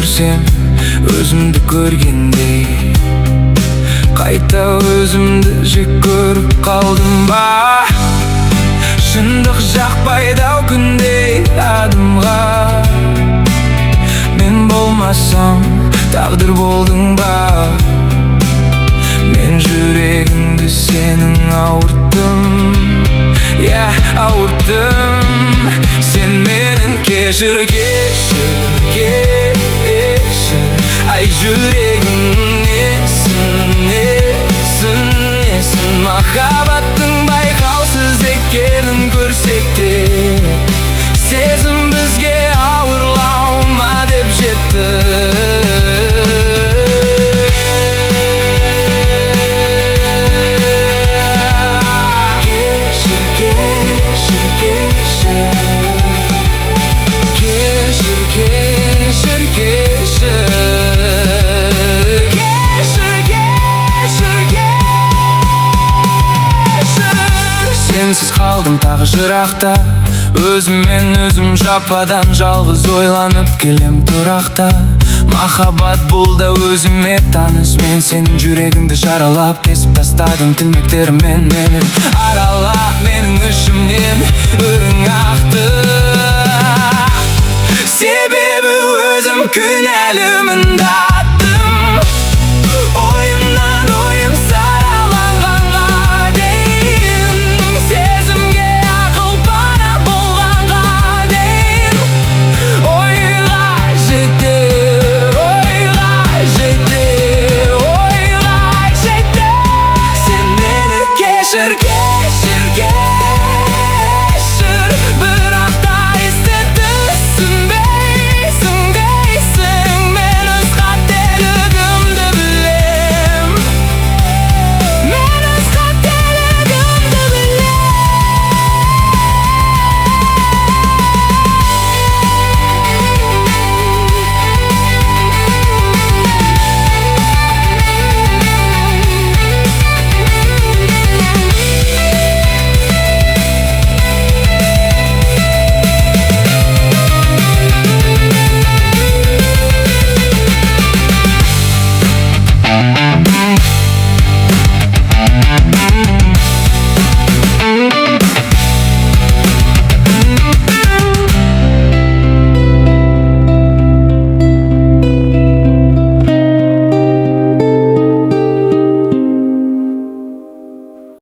көрсем, өзімді көргендей. Қайта өзімді жек көріп қалдым ба? Шындық жақпайды-ау күндей адымға. Мен болмасам, тағдыр болдың ба? Мен жүрегімді сенің ауырттым, ауырттым. Сен менің кешір, ай жүрегім несін, махаббаттың байқаусыз екенін көрсек те, сезім бізге ауырлау ма деп жетті. Сенсіз қалдым тағы жырақта, өзіммен өзім жападан жалғыз ойланып келем тұрақта. Махаббат бұл да өзіме таныс, мен сенің жүрегіңді жаралап кесіп тастадым тілмектеріммен. Мені аралап менің ішімнен өрің ақты, себебі өзім кінәлімін датты.